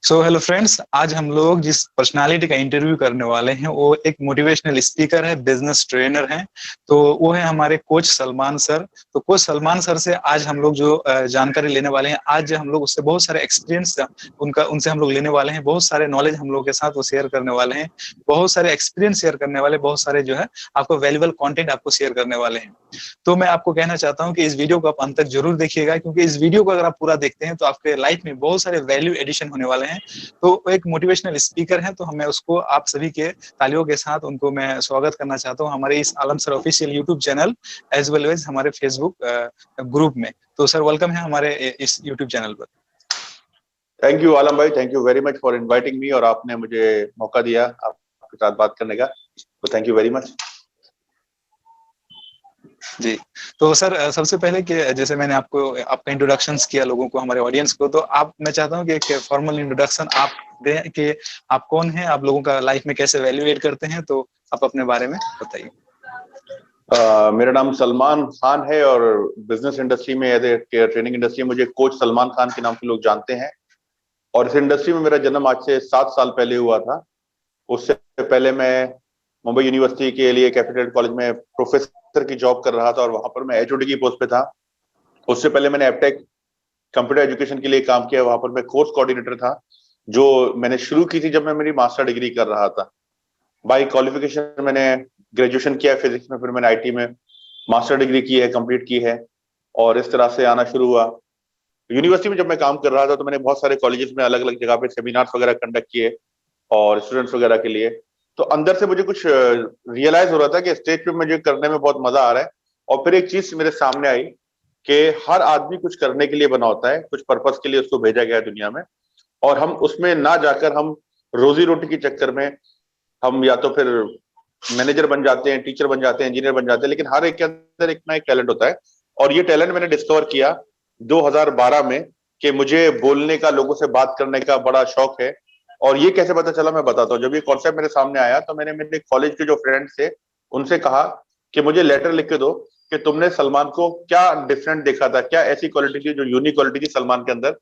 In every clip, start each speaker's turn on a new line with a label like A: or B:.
A: So hello friends, आज हम लोग जिस पर्सनालिटी का इंटरव्यू करने वाले हैं वो एक मोटिवेशनल स्पीकर है, बिजनेस ट्रेनर है। तो वो है हमारे कोच सलमान सर। तो कोच सलमान सर से आज हम लोग जो जानकारी लेने वाले हैं, आज हम लोग उससे बहुत सारे एक्सपीरियंस उनसे हम लोग लेने वाले हैं। बहुत सारे नॉलेज हम लोग के साथ वो शेयर करने वाले हैं, बहुत सारे एक्सपीरियंस शेयर करने वाले, बहुत सारे जो है आपको वैल्यूबल कंटेंट आपको शेयर करने वाले हैं। तो मैं आपको कहना चाहता हूं कि इस वीडियो को आप अंत तक जरूर देखिएगा, क्योंकि इस वीडियो को अगर आप पूरा देखते हैं तो आपके लाइफ में बहुत सारे वैल्यू एडिशन होने वाले हैं। तो वो एक मोटिवेशनल स्पीकर है, तो हमें उसको आप सभी के तालियों के साथ उनको मैं स्वागत करना चाहता हूँ हमारे इस Alam sir official YouTube channel as well as हमारे फेसबुक ग्रुप में। तो सर वेलकम है हमारे इस यूट्यूब चैनल पर।
B: थैंक यू आलम भाई, thank you very much for inviting me और आपने मुझे मौका दिया आपके साथ बात करने का, तो थैंक यू वेरी मच।
A: जी, तो सर सबसे पहले कि जैसे मैंने आपको आपका इंट्रोडक्शंस किया लोगों को, हमारे ऑडियंस को, तो आप मैं चाहता हूँ कि एक फॉर्मल इंट्रोडक्शन आप दें कि आप कौन हैं, आप लोगों का लाइफ में कैसे वैल्यूएट करते हैं। तो आप अपने बारे में बताइए।
B: मेरा नाम सलमान खान है और बिजनेस इंडस्ट्री में एज ए ट्रेनिंग इंडस्ट्री में मुझे कोच सलमान खान के नाम से लोग जानते हैं। और इस इंडस्ट्री में मेरा जन्म आज से 7 साल पहले हुआ था। उससे पहले मैं मुंबई यूनिवर्सिटी के लिए कैपिटल कॉलेज में प्रोफेसर की जॉब कर रहा था और वहां पर मैं एचओडी की पोस्ट पे था। उससे पहले मैंने एपटेक कंप्यूटर एजुकेशन के लिए काम किया, वहां पर मैं कोर्स कोऑर्डिनेटर था, जो मैंने शुरू की थी जब मैं मेरी मास्टर डिग्री कर रहा था। बाई क्वालिफिकेशन मैंने ग्रेजुएशन किया फिजिक्स में, फिर मैंने आईटी में मास्टर डिग्री की है, कंप्लीट की है और इस तरह से आना शुरू हुआ। यूनिवर्सिटी में जब मैं काम कर रहा था तो मैंने बहुत सारे कॉलेजेस में अलग अलग जगह पे सेमिनार्स वगैरह कंडक्ट किए और स्टूडेंट्स वगैरह के लिए। तो अंदर से मुझे कुछ रियलाइज हो रहा था कि स्टेज पे मुझे करने में बहुत मजा आ रहा है। और फिर एक चीज मेरे सामने आई कि हर आदमी कुछ करने के लिए बना होता है, कुछ पर्पस के लिए उसको भेजा गया है दुनिया में, और हम उसमें ना जाकर हम रोजी रोटी के चक्कर में हम या तो फिर मैनेजर बन जाते हैं, टीचर बन जाते हैं, इंजीनियर बन जाते हैं। लेकिन हर एक के अंदर एक ना एक टैलेंट होता है और ये टैलेंट मैंने डिस्कवर किया 2012 में कि मुझे बोलने का, लोगों से बात करने का बड़ा शौक है। और ये कैसे पता चला मैं बताता हूँ। जब ये कॉन्सेप्ट मेरे सामने आया तो मैंने मेरे कॉलेज के जो फ्रेंड्स थे उनसे कहा कि मुझे लेटर लिख के दो कि तुमने सलमान को क्या डिफरेंट देखा था, क्या ऐसी क्वालिटी थी जो यूनिक क्वालिटी थी सलमान के अंदर।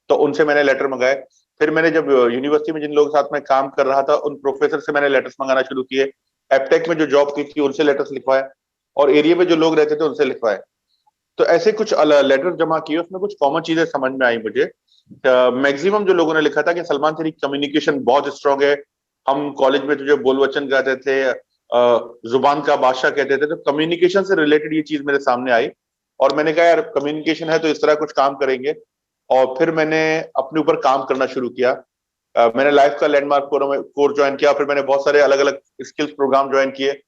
B: तो उनसे मैंने लेटर मंगाए। फिर मैंने जब यूनिवर्सिटी में जिन लोगों के साथ मैं काम कर रहा था उन प्रोफेसर से मैंने लेटर्स मंगाना शुरू किए। एपटेक में जो जॉब की थी उनसे लेटर्स लिखवाए और एरिया में जो लोग रहते थे उनसे लिखवाए। तो ऐसे कुछ लेटर जमा किए, उसमें कुछ कॉमन चीजें समझ में आई मुझे। मैक्सिमम जो लोगों ने लिखा था कि सलमान तेरी कम्युनिकेशन बहुत स्ट्रांग है, हम कॉलेज में तुझे बोल वचन कहते थे, जुबान का बादशाह कहते थे। तो कम्युनिकेशन से रिलेटेड ये चीज मेरे सामने आई और मैंने कहा यार कम्युनिकेशन है तो इस तरह कुछ काम करेंगे। और फिर मैंने अपने ऊपर काम करना शुरू किया। मैंने लाइफ का लैंडमार्क कोर्स ज्वाइन किया, फिर मैंने बहुत सारे अलग अलग स्किल्स प्रोग्राम ज्वाइन किए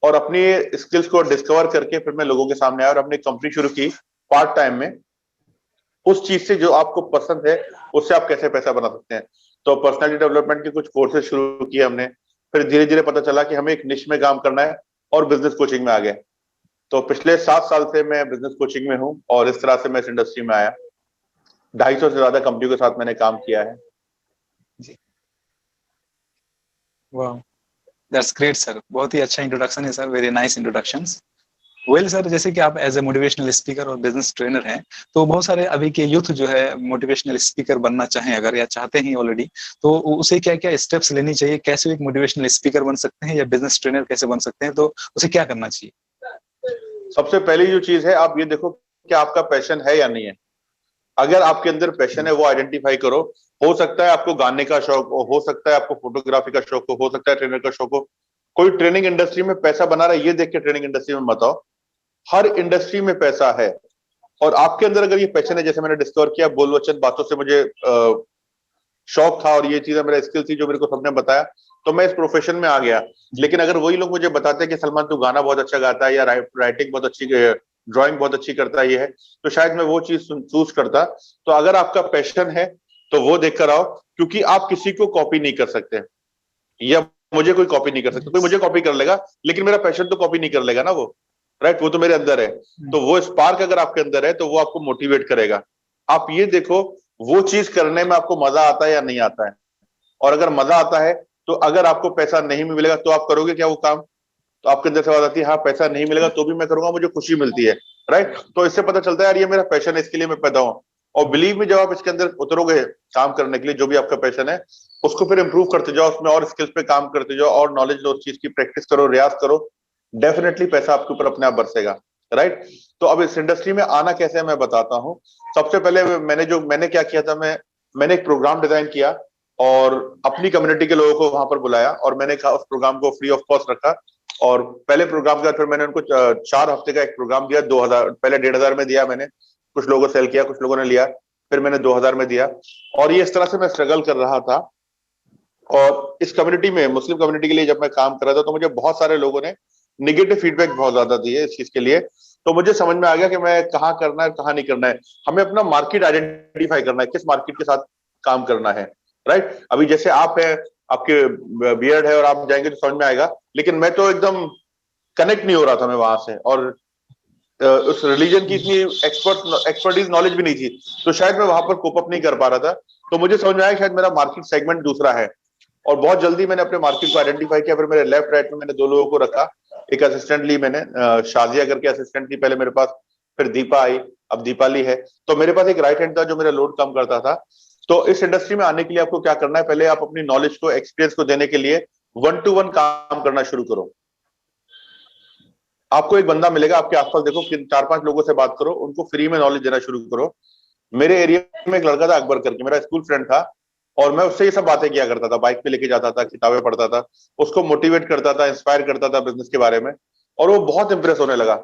B: और अपनी स्किल्स को डिस्कवर करके फिर मैं लोगों के सामने आया और अपनी कंपनी शुरू की पार्ट टाइम में। उस चीज से जो आपको पसंद है उससे आप कैसे पैसा बना सकते हैं। तो पर्सनालिटी डेवलपमेंट के कुछ कोर्सेज शुरू किए हमने। फिर धीरे धीरे पता चला कि हमें एक निश में काम करना है और बिजनेस कोचिंग में आ गए। तो पिछले 7 साल से मैं बिजनेस कोचिंग में हूँ और इस तरह से मैं इस इंडस्ट्री में आया। 250 से ज्यादा कंपनियों के साथ मैंने काम किया है।
A: वाह, दैट्स ग्रेट सर, बहुत ही अच्छा इंट्रोडक्शन है sir, very nice introductions. Well sir, जैसे कि आप एज ए मोटिवेशनल स्पीकर और बिजनेस ट्रेनर हैं, तो बहुत सारे अभी के यूथ जो है मोटिवेशनल स्पीकर बनना चाहें अगर, या चाहते हैं ऑलरेडी, तो उसे क्या क्या स्टेप्स लेनी चाहिए, कैसे एक मोटिवेशनल स्पीकर बन सकते हैं या बिजनेस ट्रेनर कैसे बन सकते हैं, तो उसे क्या करना चाहिए?
B: सबसे पहली जो चीज है, आप ये देखो कि आपका पैशन है या नहीं है। अगर आपके अंदर पैशन है वो आइडेंटिफाई करो। हो सकता है आपको गाने का शौक हो सकता है आपको फोटोग्राफी का शौक हो सकता है ट्रेनर का शौक हो। कोई ट्रेनिंग इंडस्ट्री में पैसा बना रहा है ये देख के ट्रेनिंग इंडस्ट्री में मत आओ। हर इंडस्ट्री में पैसा है और आपके अंदर अगर ये पैशन है, जैसे मैंने डिस्कवर किया बोल वचन बातों से मुझे शौक था और ये चीज मेरा स्किल थी जो मेरे को सबने बताया, तो मैं इस प्रोफेशन में आ गया। लेकिन अगर वही लोग मुझे बताते कि सलमान तू गाना बहुत अच्छा गाता है या राइटिंग बहुत अच्छी, ड्राइंग बहुत अच्छी करता है, ये है, तो शायद मैं वो चीज चूज करता। तो अगर आपका पैशन है तो वो देखकर आओ, क्योंकि आप किसी को कॉपी नहीं कर सकते या मुझे कोई कॉपी नहीं कर सकता। कोई मुझे कॉपी कर लेगा लेकिन मेरा पैशन तो कॉपी नहीं कर लेगा ना वो, राइट? वो तो मेरे अंदर है। तो वो स्पार्क अगर आपके अंदर है तो वो आपको मोटिवेट करेगा। आप ये देखो वो चीज करने में आपको मजा आता है या नहीं आता है। और अगर मजा आता है तो अगर आपको पैसा नहीं मिलेगा तो आप करोगे क्या वो काम? तो आपके अंदर से बात आती है, हाँ पैसा नहीं मिलेगा तो भी मैं करूंगा, मुझे खुशी मिलती है, राइट? तो इससे पता चलता है यार ये मेरा पैशन है, इसके लिए मैं पैदा हूं। और बिलीव में जब आप इसके अंदर उतरोगे काम करने के लिए, जो भी आपका पैशन है उसको फिर इंप्रूव करते जाओ, उसमें और स्किल्स पे काम करते जाओ और नॉलेज लो, उस चीज की प्रैक्टिस करो, रियाज करो, डेफिनेटली पैसा आपके ऊपर अपने आप बरसेगा, राइट। तो अब इस इंडस्ट्री में आना कैसे है मैं बताता हूँ। सबसे पहले मैंने क्या किया था, मैंने एक प्रोग्राम डिजाइन किया और अपनी कम्युनिटी के लोगों को वहां पर बुलाया और मैंने कहा उस प्रोग्राम को फ्री ऑफ कॉस्ट रखा। और पहले प्रोग्राम के बाद फिर मैंने उनको 4 हफ्ते का एक प्रोग्राम दिया। 2000 पहले 1500 में दिया मैंने, कुछ लोगों सेल किया, कुछ लोगों ने लिया, फिर मैंने 2000 में दिया। और ये इस तरह से मैं स्ट्रगल कर रहा था। और इस कम्युनिटी में, मुस्लिम कम्युनिटी के लिए जब मैं काम कर रहा था तो मुझे बहुत सारे लोगों ने निगेटिव फीडबैक बहुत ज्यादा दिए इस चीज के लिए। तो मुझे समझ में आ गया कि मैं कहाँ करना है कहाँ नहीं करना है। हमें अपना मार्केट आइडेंटिफाई करना है, किस मार्केट के साथ काम करना है, राइट। अभी जैसे आप है, आपके बियर्ड है और आप जाएंगे तो समझ में आएगा, लेकिन मैं तो एकदम कनेक्ट नहीं हो रहा था मैं वहां से, और उस रिलीजन की इतनी एक्सपर्टीज नॉलेज भी नहीं थी, तो शायद मैं वहां पर कोप अप नहीं कर पा रहा था। तो मुझे समझ में आया शायद मेरा मार्केट सेगमेंट दूसरा है, और बहुत जल्दी मैंने अपने मार्केट को आइडेंटिफाई किया। फिर मेरे लेफ्ट राइट में मैंने 2 लोगों को रखा, एक असिस्टेंट ली मैंने, शाजिया करके असिस्टेंट थी पहले मेरे पास, फिर दीपा आई, अब दीपाली है। तो मेरे पास एक राइट हैंड था जो मेरा लोड कम करता था। तो इस इंडस्ट्री में आने के लिए आपको क्या करना है, पहले आप अपनी नॉलेज को, एक्सपीरियंस को देने के लिए 1-to-1 काम करना शुरू करो। आपको एक बंदा मिलेगा आपके आसपास, देखो 4-5 लोगों से बात करो, उनको फ्री में नॉलेज देना शुरू करो। मेरे एरिया में एक लड़का था अकबर करके, मेरा स्कूल फ्रेंड था, और मैं उससे ये सब बातें किया करता था, बाइक पे लेके जाता था, किताबें पढ़ता था, उसको मोटिवेट करता था, इंस्पायर करता था बिजनेस के बारे में, और वो बहुत इंप्रेस होने लगा।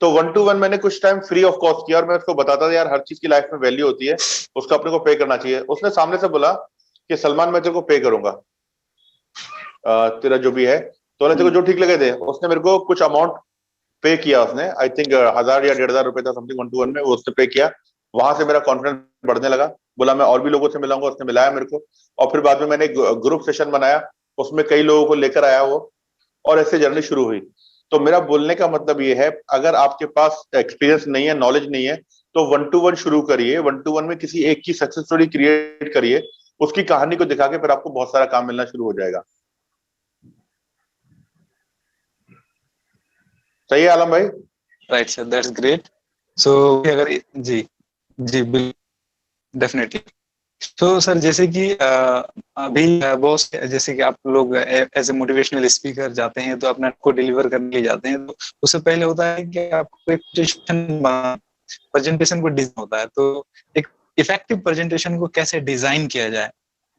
B: तो 1-to-1 मैंने कुछ टाइम फ्री ऑफ कॉस्ट किया, और मैं उसको बताता था यार हर चीज की लाइफ में वैल्यू होती है, उसको अपने को पे करना चाहिए। उसने सामने से बोला कि सलमान मैं तेरे को पे करूंगा, तेरा जो भी है, तो तेरे को जो ठीक लगे दे। उसने मेरे को कुछ अमाउंट पे किया, उसने आई थिंक 1000 या 1500 रुपए था समथिंग, 1-to-1 में वो उसने पे किया। वहां से मेरा कॉन्फिडेंस बढ़ने लगा, बोला मैं और भी लोगों से मिलाऊंगा, उसने मिलाया मेरे को। और फिर बाद में मैंने ग्रुप सेशन बनाया, उसमें कई लोगों को लेकर आया वो, और ऐसे जर्नी शुरू हुई। तो मेरा बोलने का मतलब ये है, अगर आपके पास एक्सपीरियंस नहीं है, नॉलेज नहीं है, तो 1-to-1 शुरू करिए। 1-to-1 में किसी एक की सक्सेस स्टोरी क्रिएट करिए, उसकी कहानी को दिखा के फिर आपको बहुत सारा काम मिलना शुरू हो जाएगा। सही है आलम भाई?
A: Right sir, that's great. So अगर जी जी बिल्कुल, डेफिनेटली। तो सर जैसे कि अभी बहुत, जैसे कि आप लोग एज ए मोटिवेशनल स्पीकर जाते हैं तो अपने को डिलीवर करने के लिए जाते हैं, तो उससे पहले होता है कि आपको एक प्रेजेंटेशन को डिजाइन होता है, तो एक इफेक्टिव प्रेजेंटेशन को कैसे डिजाइन किया जाए,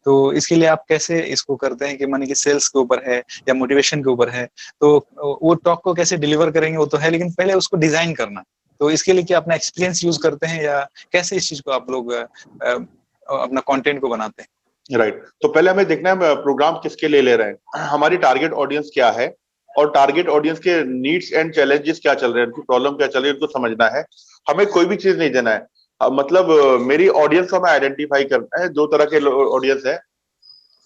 A: तो इसके लिए आप कैसे इसको करते हैं कि माने कि सेल्स के ऊपर है या मोटिवेशन के ऊपर है, तो वो टॉक को कैसे डिलीवर करेंगे वो तो है, लेकिन पहले उसको डिजाइन करना, तो इसके लिए क्या अपना एक्सपीरियंस यूज करते हैं या कैसे इस चीज को आप लोग अपना कंटेंट को बनाते हैं?
B: राइट तो पहले हमें देखना है प्रोग्राम किसके लिए ले रहे हैं, हमारी टारगेट ऑडियंस क्या है, और टारगेट ऑडियंस के नीड्स एंड चैलेंजेस क्या चल रहे हैं, उनकी प्रॉब्लम क्या चल रही है, उनको समझना है। हमें कोई भी चीज नहीं देना है। मतलब मेरी ऑडियंस को हमें आइडेंटिफाई करना है। 2 तरह के ऑडियंस है।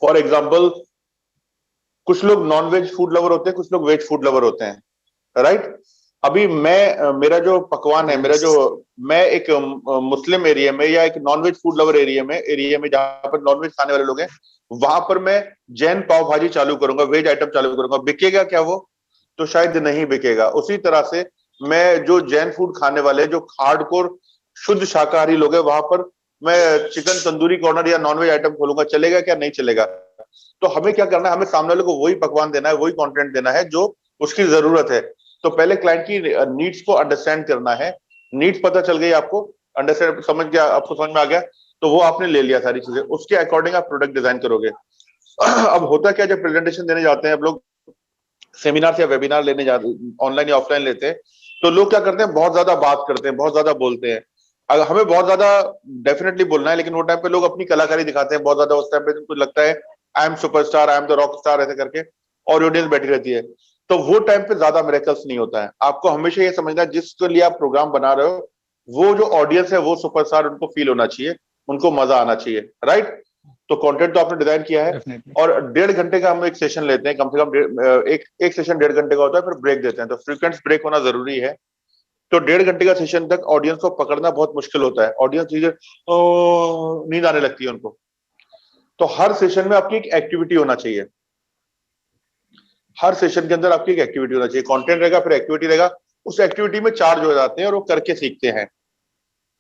B: फॉर एग्जाम्पल, कुछ लोग नॉन वेज फूड लवर होते हैं, कुछ लोग वेज फूड लवर होते हैं, राइट। अभी मेरा जो पकवान है, मेरा जो, मैं एक मुस्लिम एरिया में या एक नॉनवेज फूड लवर एरिया में जहां पर नॉनवेज खाने वाले लोग हैं, वहां पर मैं जैन पाव भाजी चालू करूंगा, वेज आइटम चालू करूंगा, बिकेगा क्या वो? तो शायद नहीं बिकेगा। उसी तरह से मैं जो जैन फूड खाने वाले, जो हार्डकोर शुद्ध शाकाहारी लोग हैं, वहां पर मैं चिकन तंदूरी कॉर्नर या नॉनवेज आइटम खोलूंगा, चलेगा क्या? नहीं चलेगा। तो हमें क्या करना है, हमें सामने वाले को वही पकवान देना है, वही कंटेंट देना है जो उसकी जरूरत है। तो पहले क्लाइंट की नीड्स को अंडरस्टैंड करना है। नीड्स पता चल गई आपको, अंडरस्टैंड समझ गया, आपको समझ में आ गया, तो वो आपने ले लिया सारी चीजें, उसके अकॉर्डिंग आप प्रोडक्ट डिजाइन करोगे। अब होता क्या, जब प्रेजेंटेशन देने जाते हैं, अब लोग सेमिनार या वेबिनार लेने जाते, ऑनलाइन या ऑफलाइन लेते हैं, तो लोग क्या करते हैं, बहुत ज्यादा बात करते हैं, बहुत ज्यादा बोलते हैं। अगर हमें बहुत ज्यादा डेफिनेटली बोलना है, लेकिन वो टाइम पे लोग अपनी कलाकारी दिखाते हैं बहुत ज्यादा। उस टाइम पे उनको लगता है I am superstar, I am the rock star, ऐसे करके, और ऑडियंस बैठी रहती है। तो वो टाइम पे ज्यादा मिरेकल्स नहीं होता है। आपको हमेशा ये समझना है, जिसके लिए आप प्रोग्राम बना रहे हो, वो जो ऑडियंस है वो सुपरस्टार, उनको फील होना चाहिए, उनको मजा आना चाहिए, राइट। तो कंटेंट तो आपने डिजाइन किया है,
A: डेफिनेटली।
B: और 1.5 घंटे का हम एक सेशन लेते हैं, कम से कम एक सेशन 1.5 घंटे का होता है, फिर ब्रेक देते हैं। तो फ्रीक्वेंट ब्रेक होना जरूरी है। तो 1.5 घंटे का सेशन तक ऑडियंस को पकड़ना बहुत मुश्किल होता है। ऑडियंस चीजें नींद आने लगती है उनको। तो हर सेशन में आपकी एक एक्टिविटी होना चाहिए, हर सेशन के अंदर आपकी एक एक्टिविटी होना चाहिए। कंटेंट रहेगा, फिर एक्टिविटी रहेगा, उस एक्टिविटी में चार्ज हो जाते हैं और वो करके सीखते हैं,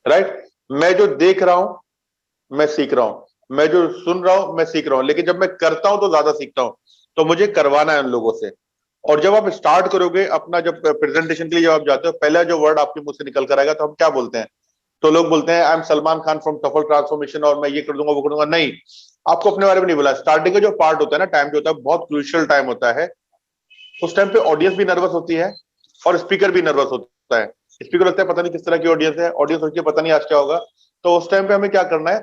B: राइट। मैं जो देख रहा हूं मैं सीख रहा हूं, मैं जो सुन रहा हूं मैं सीख रहा हूं, लेकिन जब मैं करता हूं तो ज्यादा सीखता हूं। तो मुझे करवाना है उन लोगों से। और जब आप स्टार्ट करोगे अपना, जब प्रेजेंटेशन के लिए जब आप जाते हो, पहला जो वर्ड आपके मुंह से निकल कर आएगा तो हम क्या बोलते हैं? तो लोग बोलते हैं I am Salman Khan from TOEFL transformation, और मैं ये कर दूंगा वो कर दूंगा। नहीं, आपको अपने बारे में नहीं बोला। स्टार्टिंग का जो पार्ट होता है ना, टाइम जो होता है, बहुत क्रूशियल टाइम होता है। उस टाइम पे ऑडियंस भी नर्वस होती है और स्पीकर भी नर्वस होता है। स्पीकर लगता है पता नहीं किस तरह की ऑडियंस है, ऑडियंस सोचती है पता नहीं आज क्या होगा। तो उस टाइम पे हमें क्या करना है?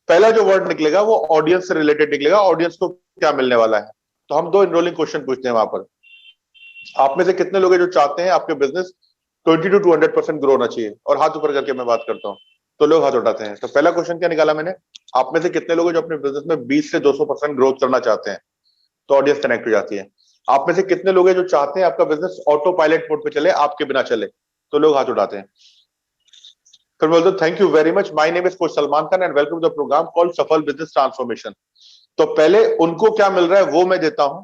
B: पहला जो वर्ड निकलेगा वो ऑडियंस से रिलेटेड निकलेगा, ऑडियंस को क्या मिलने वाला है। तो हम दो इनरोलिंग क्वेश्चन पूछते हैं वहां पर। आप में से कितने लोग हैं जो चाहते हैं आपके बिजनेस 20 to 200% ग्रो होना चाहिए? और हाथ ऊपर करके मैं बात करता हूँ तो लोग हाथ उठाते हैं। तो पहला क्वेश्चन क्या निकाला मैंने? आप में से कितने लोग हैं जो अपने बिजनेस में 20 से 200% ग्रोथ करना चाहते हैं? तो ऑडियंस कनेक्ट हो जाती है। आप में से कितने लोग हैं जो चाहते हैं आपका बिजनेस ऑटो पायलट मोड पे चले, आपके बिना चले? तो लोग हाथ उठाते हैं। फिर बोलते thank you very much, my name is coach Salman Khan and welcome to the program called Safal business transformation. तो पहले उनको क्या मिल रहा है वो मैं देता हूं,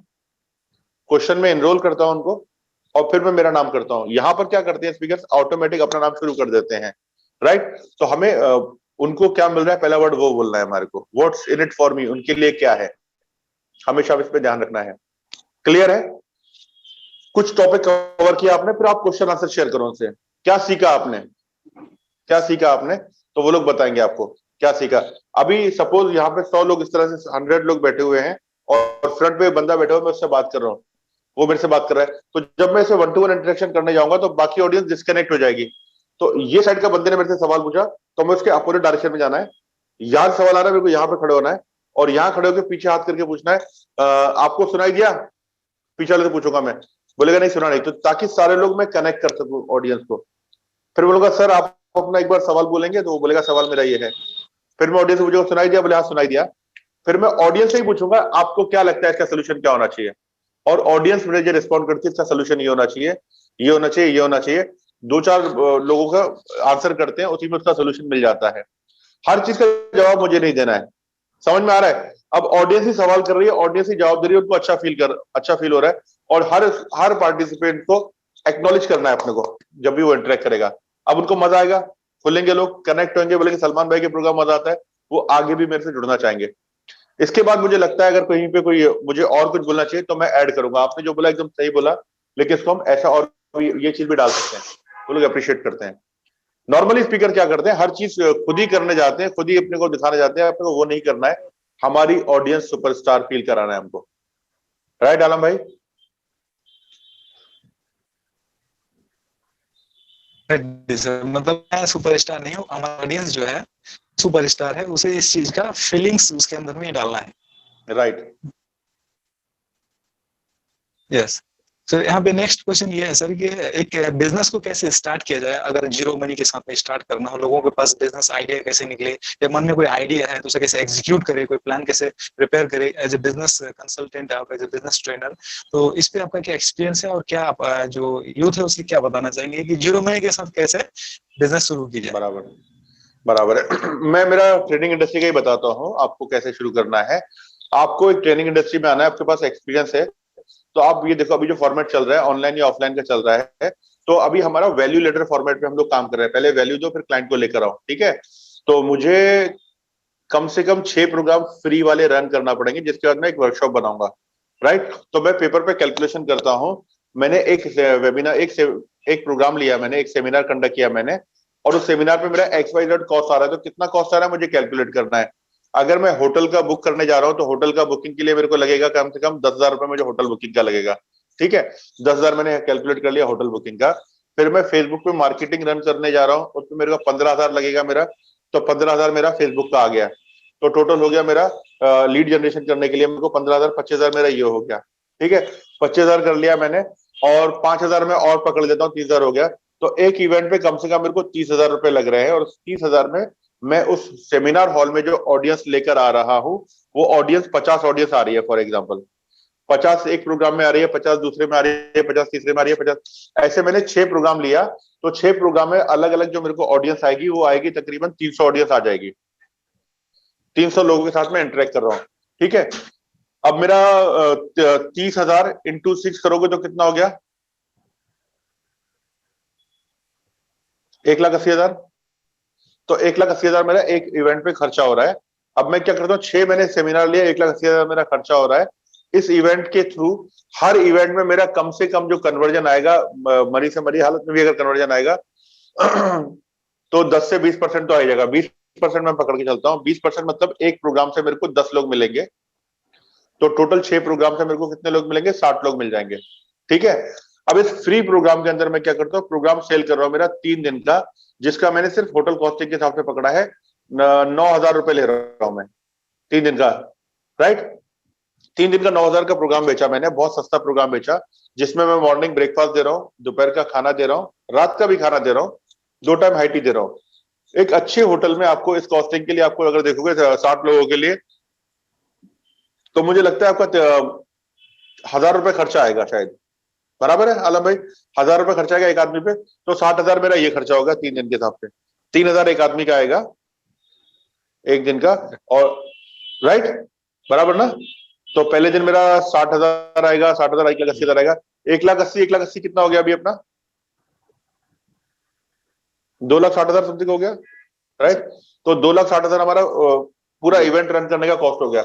B: क्वेश्चन में एनरोल करता हूं उनको, और फिर मैं मेरा नाम करता हूं। यहां पर क्या करते हैं स्पीकर्स? ऑटोमेटिक अपना नाम शुरू कर देते हैं, राइट? तो हमें उनको क्या मिल रहा है पहला वर्ड वो बोलना है हमारे को। What's in it for me, उनके लिए क्या है, हमेशा इस पे ध्यान रखना है। क्लियर है? कुछ टॉपिक कवर किया आपने, फिर आप क्वेश्चन आंसर शेयर करो उनसे। क्या सीखा आपने? क्या सीखा आपने? तो वो लोग बताएंगे आपको क्या सीखा। अभी सपोज यहाँ पे 100 लोग इस तरह से 100 लोग बैठे हुए हैं और फ्रंट पे बंदा बैठा हुआ, मैं उससे बात कर रहा हूँ, वो मेरे से बात कर रहा है। तो जब मैं इसे 1 to 1 इंटरेक्शन करने जाऊंगा तो बाकी ऑडियंस डिस्कनेक्ट हो जाएगी। तो ये साइड का बंदे ने मेरे से सवाल पूछा तो मैं उसके अपोजिट डायरेक्शन में जाना है। यहाँ सवाल आ रहा है, मेरे को यहाँ पे खड़े होना है और यहाँ खड़े होकर पीछे हाथ करके पूछना है आपको सुनाई दिया? पीछे वाले से पूछूंगा मैं, बोलेगा नहीं सुना नहीं, तो ताकि सारे लोग मैं कनेक्ट कर सकूं ऑडियंस को। फिर बोलूंगा सर आप अपना एक बार सवाल बोलेंगे, तो वो बोलेगा सवाल मेरा ये है। फिर मैं ऑडियंस से पूछूंगा सुनाई दिया? बोले हाँ सुनाई दिया। फिर मैं ऑडियंस से ही पूछूंगा आपको क्या लगता है इसका सोल्यूशन क्या होना चाहिए? और ऑडियंस मुझे रिस्पॉन्ड करती है इसका सोल्यूशन ये होना चाहिए, ये होना चाहिए, ये होना चाहिए। दो चार लोगों का आंसर करते हैं, उसी में उसका सोल्यूशन मिल जाता है। हर चीज का जवाब मुझे नहीं देना है। समझ में आ रहा है? अब ऑडियंस ही सवाल कर रही है, ऑडियंस ही जवाब दे रही है, उनको अच्छा फील हो रहा है। और हर हर पार्टिसिपेंट को एक्नॉलेज करना है अपने को जब भी वो इंटरेक्ट करेगा। अब उनको मजा आएगा, खुलेंगे, लोग कनेक्ट होंगे, बोलेंगे सलमान भाई के प्रोग्राम मजा आता है, वो आगे भी मेरे से जुड़ना चाहेंगे। इसके बाद मुझे लगता है अगर कहीं पे कोई मुझे और कुछ बोलना चाहिए तो मैं ऐड करूंगा। आपने जो बोला एकदम सही बोला, लेकिन इसको हम ऐसा और भी ये चीज भी डाल सकते हैं, वो लोग अप्रिशिएट करते हैं। नॉर्मली स्पीकर क्या करते हैं, हर चीज खुद ही करने जाते हैं, खुद ही अपने को दिखाने जाते हैं। अपने को वो नहीं करना है, हमारी ऑडियंस सुपरस्टार फील कराना है हमको। राइट आलम भाई?
A: सर मतलब मैं सुपरस्टार नहीं हूँ, हमारा ऑडियंस जो है सुपरस्टार है, उसे इस चीज का फीलिंग्स उसके अंदर में डालना है।
B: राइट।
A: यस। तो यहाँ पे नेक्स्ट क्वेश्चन ये है सर कि एक बिजनेस को कैसे स्टार्ट किया जाए, अगर जीरो मनी के साथ में स्टार्ट करना हो, लोगों के पास बिजनेस आइडिया कैसे निकले, या मन में कोई आइडिया है तो उसे कैसे एग्जीक्यूट करे, कोई प्लान कैसे प्रिपेयर करे एज ए बिजनेस कंसल्टेंट, आप एज ए बिजनेस ट्रेनर। तो इस पे आपका क्या एक्सपीरियंस है और क्या आप जो यूथ है उससे क्या बताना चाहेंगे कि जीरो मनी के साथ कैसे बिजनेस शुरू की जाए?
B: बराबर, बराबर है। मैं मेरा ट्रेनिंग इंडस्ट्री का ही बताता हूँ आपको कैसे शुरू करना है। आपको एक ट्रेनिंग इंडस्ट्री में आना है, आपके पास एक्सपीरियंस है, तो आप ये देखो अभी जो फॉर्मेट चल रहा है ऑनलाइन या ऑफलाइन का चल रहा है। तो अभी हमारा वैल्यू लेटर फॉर्मेट पे हम लोग काम कर रहे हैं। पहले वैल्यू दो, फिर क्लाइंट को लेकर आओ, ठीक है? तो मुझे कम से कम 6 प्रोग्राम फ्री वाले रन करना पड़ेंगे, जिसके बाद मैं एक वर्कशॉप बनाऊंगा, राइट? तो मैं पेपर पे कैलकुलेशन करता हूँ। मैंने एक वेबिनार एक प्रोग्राम लिया, मैंने एक सेमिनार कंडक्ट किया मैंने, और उस सेमिनार पे मेरा XYZ कॉस्ट आ रहा है। तो कितना कॉस्ट आ रहा है मुझे कैलकुलेट करना है। अगर मैं होटल का बुक करने जा रहा हूँ तो होटल का बुकिंग के लिए मेरे को लगेगा कम से कम 10,000 रुपए मुझे होटल बुकिंग का लगेगा, ठीक है? 10,000 मैंने कैलकुलेट कर लिया होटल बुकिंग का। फिर मैं फेसबुक पे मार्केटिंग रन करने जा रहा हूँ, उसमें मेरे को 15,000 लगेगा मेरा। तो 15,000 मेरा फेसबुक का आ गया। तो टोटल हो गया मेरा लीड जनरेशन करने के लिए मेरे को 15,000, 25,000 मेरा ये हो गया, ठीक है? 25,000 कर लिया मैंने, और 5,000 में और पकड़ लेता हूँ, 30,000 हो गया। तो एक इवेंट पे कम से कम मेरे को 30,000 रुपए लग रहे हैं, और 30,000 में मैं उस सेमिनार हॉल में जो ऑडियंस लेकर आ रहा हूँ, वो ऑडियंस 50 ऑडियंस आ रही है फॉर एग्जाम्पल। 50 एक प्रोग्राम में आ रही है, 50 दूसरे में आ रही है, 50 तीसरे में आ रही है, 50, ऐसे मैंने 6 प्रोग्राम लिया। तो 6 प्रोग्राम में अलग अलग जो मेरे को ऑडियंस आएगी, वो आएगी तकरीबन 300 ऑडियंस आ जाएगी। 300 लोगों के साथ में इंटरेक्ट कर रहा हूँ, ठीक है? अब मेरा 30,000 इंटू 6 करोगे तो कितना हो गया? 1,80,000। तो 1,80,000 मेरा एक इवेंट पे खर्चा हो रहा है। अब मैं क्या करता हूँ, 6 महीने सेमिनार लिया, 1,80,000 मेरा खर्चा हो रहा है। इस इवेंट के थ्रू हर इवेंट में मेरा कम से कम जो कन्वर्जन आएगा, मरी से मरी हालत में भी अगर कन्वर्जन आएगा तो 10 से 20% तो आ जाएगा। 20% मैं पकड़ के चलता हूँ। 20% मतलब एक प्रोग्राम से मेरे को 10 लोग मिलेंगे, तो टोटल 6 प्रोग्राम से मेरे को कितने लोग मिलेंगे, 60 लोग मिल जाएंगे। ठीक है। अब इस फ्री प्रोग्राम के अंदर मैं क्या करता हूँ, प्रोग्राम सेल कर रहा हूँ मेरा 3 दिन का, जिसका मैंने सिर्फ होटल कॉस्टिंग के हिसाब से पकड़ा है, 9,000 रुपए ले रहा हूं मैं 3 दिन का। राइट, 3 दिन का 9,000 का प्रोग्राम बेचा मैंने, बहुत सस्ता प्रोग्राम बेचा, जिसमें मैं मॉर्निंग ब्रेकफास्ट दे रहा हूँ, दोपहर का खाना दे रहा हूँ, रात का भी खाना दे रहा हूँ, 2 टाइम हाई टी दे रहा हूँ। एक अच्छे होटल में आपको इस कॉस्टिंग के लिए, आपको अगर देखोगे 60 लोगों के लिए, तो मुझे लगता है आपका 1,000 रुपए खर्चा आएगा शायद। बराबर है आलम भाई? 1,000 रुपए खर्चा आएगा एक आदमी पे, तो 60,000 मेरा ये खर्चा होगा 3 दिन के हिसाब से। 3,000 एक आदमी का आएगा एक दिन का। और राइट, बराबर ना? तो पहले दिन मेरा 60,000 आएगा, 60,000 1,80,000 आएगा, 1,80,000 1,80,000 कितना हो गया अभी अपना? 2,60,000 समथिंग हो गया। राइट, तो 2,60,000 हमारा पूरा इवेंट रन करने का कॉस्ट हो गया।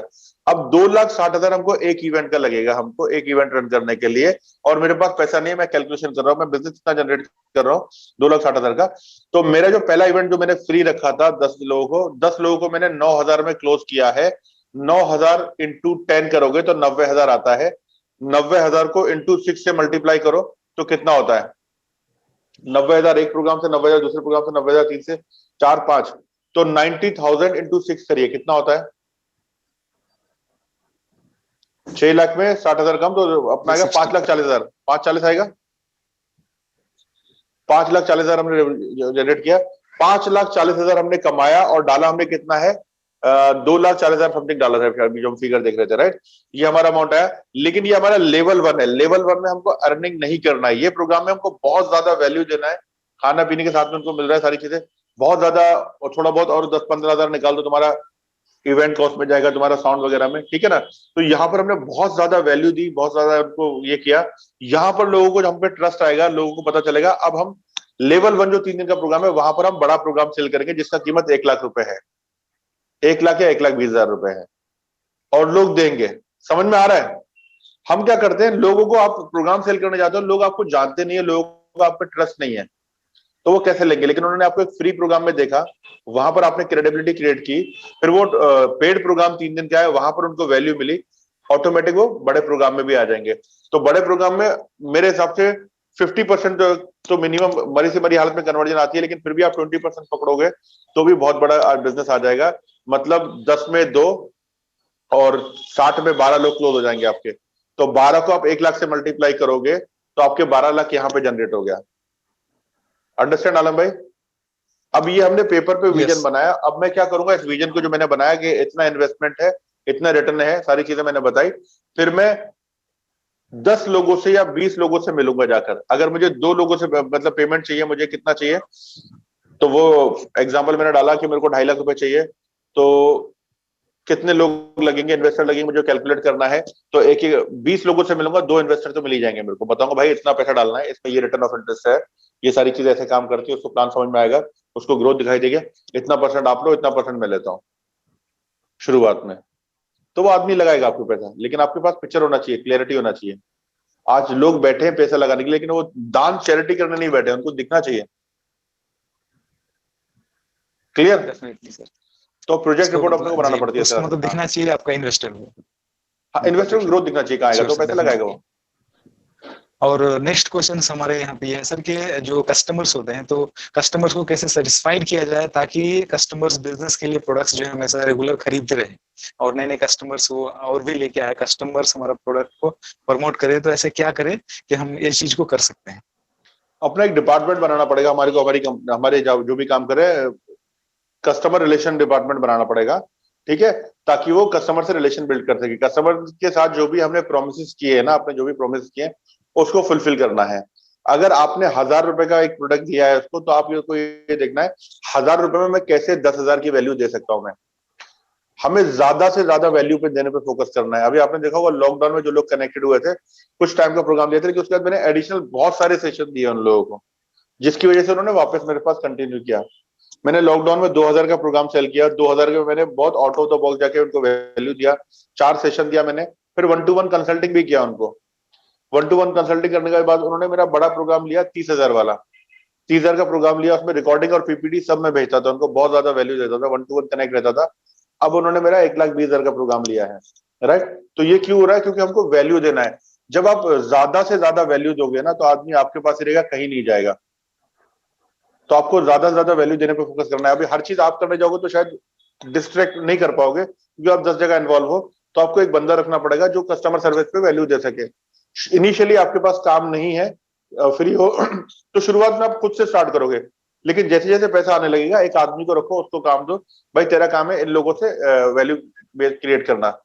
B: अब 2,60,000 हमको एक इवेंट का लगेगा, हमको एक इवेंट रन करने के लिए, और मेरे पास पैसा नहीं है, मैं कैलकुलेशन कर रहा हूं, मैं बिजनेस कितना जनरेट कर रहा हूं 2,60,000 का। तो मेरा जो पहला इवेंट जो मैंने फ्री रखा था 10 लोगों को मैंने 9,000 में क्लोज किया है। 9,000 इंटू 10 करोगे तो 90,000 आता है। 90,000 को इंटू 6 से मल्टीप्लाई करो तो कितना होता है? 90,000 एक प्रोग्राम से, 90,000 दूसरे प्रोग्राम से, 90,000 तीन से, 4 5, तो 90,000 इंटू 6 करिए, कितना होता है? 6 लाख में 60,000 कम, तो अपना आएगा 5,40,000। 5,40,000 आएगा। 5,40,000 हमने जनरेट किया। 5,40,000 हमने कमाया, और डाला हमने कितना है? 2,40,000 समथिंग डाला था अभी जो हम फिगर देख रहे थे। राइट, ये हमारा अमाउंट आया। लेकिन ये हमारा लेवल 1 है। लेवल 1 में हमको अर्निंग नहीं करना है। ये प्रोग्राम में हमको बहुत ज्यादा वैल्यू देना है, खाना पीने के साथ में उनको मिल रहा है सारी चीजें बहुत ज्यादा, और थोड़ा बहुत और 10-15,000 निकाल दो, तुम्हारा इवेंट कॉस्ट में जाएगा, तुम्हारा साउंड वगैरह में। ठीक है ना? तो यहाँ पर हमने बहुत ज्यादा वैल्यू दी, बहुत ज्यादा उनको ये किया। यहाँ पर लोगों को हम पे ट्रस्ट आएगा, लोगों को पता चलेगा। अब हम लेवल 1 जो 3 दिन का प्रोग्राम है, वहां पर हम बड़ा प्रोग्राम सेल करेंगे, जिसका कीमत 1,00,000 रुपए है। 1,00,000 या 1,20,000 रुपए है, और लोग देंगे। समझ में आ रहा है? हम क्या करते हैं, लोगों को, आप प्रोग्राम सेल करने जाते हो, लोग आपको जानते नहीं है, लोगों को आप पे ट्रस्ट नहीं है, तो वो कैसे लेंगे? लेकिन उन्होंने आपको एक फ्री प्रोग्राम में देखा, वहां पर आपने क्रेडिबिलिटी क्रिएट की, फिर वो पेड प्रोग्राम 3 दिन का है, वहां पर उनको वैल्यू मिली, ऑटोमेटिक वो बड़े प्रोग्राम में भी आ जाएंगे। तो बड़े प्रोग्राम में मेरे हिसाब से 50% तो मिनिमम मरी से मरी हालत में कन्वर्जन आती है, लेकिन फिर भी आप 20% पकड़ोगे तो भी बहुत बड़ा बिजनेस आ जाएगा। मतलब 10 में 2 और 60 में 12 लोग क्लोज हो जाएंगे आपके। तो 12 को आप 1,00,000 से मल्टीप्लाई करोगे तो आपके 12,00,000 यहाँ पे जनरेट हो गया। अंडरस्टैंड आलम भाई? अब ये हमने पेपर पे विजन बनाया। अब मैं क्या करूंगा, इस विजन को जो मैंने बनाया कि इतना इन्वेस्टमेंट है, इतना रिटर्न है, सारी चीजें मैंने बताई, फिर मैं 10 लोगों से या 20 लोगों से मिलूंगा जाकर। अगर मुझे 2 लोगों से मतलब पेमेंट चाहिए, मुझे कितना चाहिए, तो वो एग्जाम्पल मैंने डाला कि मेरे को 2.5 लाख रुपए चाहिए, तो कितने लोग लगेंगे, इन्वेस्टर लगेंगे, मुझे कैलकुलेट करना है। तो 20 लोगों से मिलूंगा, 2 इन्वेस्टर तो मिल ही जाएंगे मेरे को। बताऊंगा भाई इतना पैसा डालना है, इसमें ये रिटर्न ऑफ इंटरेस्ट है, ये सारी चीजें ऐसे काम करती है, उसको प्लान समझ में आएगा, उसको ग्रोथ दिखाई देगी, इतना परसेंट आप लो, इतना परसेंट मैं लेता हूँ शुरुआत में। तो वो आदमी लगाएगा आपको पैसा, लेकिन आपके पास पिक्चर होना चाहिए, क्लियरिटी होना चाहिए। आज लोग बैठे हैं पैसा लगाने के लिए, लेकिन वो दान चैरिटी करने नहीं बैठे, उनको दिखना चाहिए। क्लियर?
A: Definitely sir.
B: तो प्रोजेक्ट रिपोर्ट अपने को बनाना पड़ती है सर।
A: मतलब दिखना चाहिए आपका इन्वेस्टर को।
B: हाँ, इन्वेस्टर को ग्रोथ दिखना चाहिए, कहाँ आएगा तो पैसा लगाएगा वो।
A: और नेक्स्ट क्वेश्चन हमारे यहाँ पे है सर कि जो कस्टमर्स होते हैं, तो कस्टमर्स को कैसे सेटिस्फाइड किया जाए ताकि कस्टमर्स बिजनेस के लिए प्रोडक्ट्स जो है हमेशा रेगुलर खरीदते रहे, और नए नए कस्टमर्स को और भी लेके आए, कस्टमर्स हमारा प्रोडक्ट को प्रमोट करें। तो ऐसे क्या करें कि हम ये चीज को कर सकते हैं?
B: अपना एक डिपार्टमेंट बनाना पड़ेगा हमारे को, हमारे जो भी काम करे, कस्टमर रिलेशन डिपार्टमेंट बनाना पड़ेगा। ठीक है, ताकि वो कस्टमर से रिलेशन बिल्ड कर सके। कस्टमर के साथ जो भी हमने प्रोमिस किए हैं ना, आपने जो भी प्रोमिस किए उसको फुलफिल करना है। अगर आपने 1,000 रुपए का एक प्रोडक्ट दिया है उसको, तो आप ये देखना है 1,000 रुपए में मैं कैसे 10,000 की वैल्यू दे सकता हूं मैं। हमें ज्यादा से ज्यादा वैल्यू पे देने पे फोकस करना है। अभी आपने देखा होगा लॉकडाउन में जो लोग कनेक्टेड हुए थे, कुछ टाइम का प्रोग्राम दिया था, लेकिन उसके बाद मैंने एडिशनल बहुत सारे सेशन दिए उन लोगों को, जिसकी वजह से उन्होंने वापस मेरे पास कंटिन्यू किया। मैंने लॉकडाउन में 2000 का प्रोग्राम सेल किया। 2000 के मैंने बहुत आउट ऑफ द बॉक्स जाके उनको वैल्यू दिया। 4 सेशन दिया मैंने, फिर 1-to-1 कंसल्टिंग भी किया उनको। 1-to-1 कंसल्टिंग करने के बाद उन्होंने मेरा बड़ा प्रोग्राम लिया 30,000 वाला। 30,000 का प्रोग्राम लिया, उसमें रिकॉर्डिंग और पीपीटी सब मैं भेजता था उनको, बहुत ज्यादा वैल्यू देता था, 1-to-1 कनेक्ट रहता था। अब उन्होंने मेरा 1,20,000 का प्रोग्राम लिया है। राइट, तो ये क्यों हो रहा है? क्योंकि हमको वैल्यू देना है। जब आप ज्यादा से ज्यादा वैल्यू दोगे ना, तो आदमी आपके पास ही रहेगा, कहीं नहीं जाएगा। तो आपको ज्यादा से ज्यादा वैल्यू देने पर फोकस करना है। अभी हर चीज आप करने जाओगे तो शायद डिस्ट्रैक्ट नहीं कर पाओगे, क्योंकि आप 10 जगह इन्वॉल्व हो। तो आपको एक बंदा रखना पड़ेगा जो कस्टमर सर्विस पे वैल्यू दे सके। इनिशियली आपके पास काम नहीं है, फ्री हो तो शुरुआत में आप खुद से स्टार्ट करोगे, लेकिन जैसे जैसे पैसा आने लगेगा एक आदमी को रखो, उसको काम दो, भाई तेरा काम है इन लोगों से वैल्यू क्रिएट करना।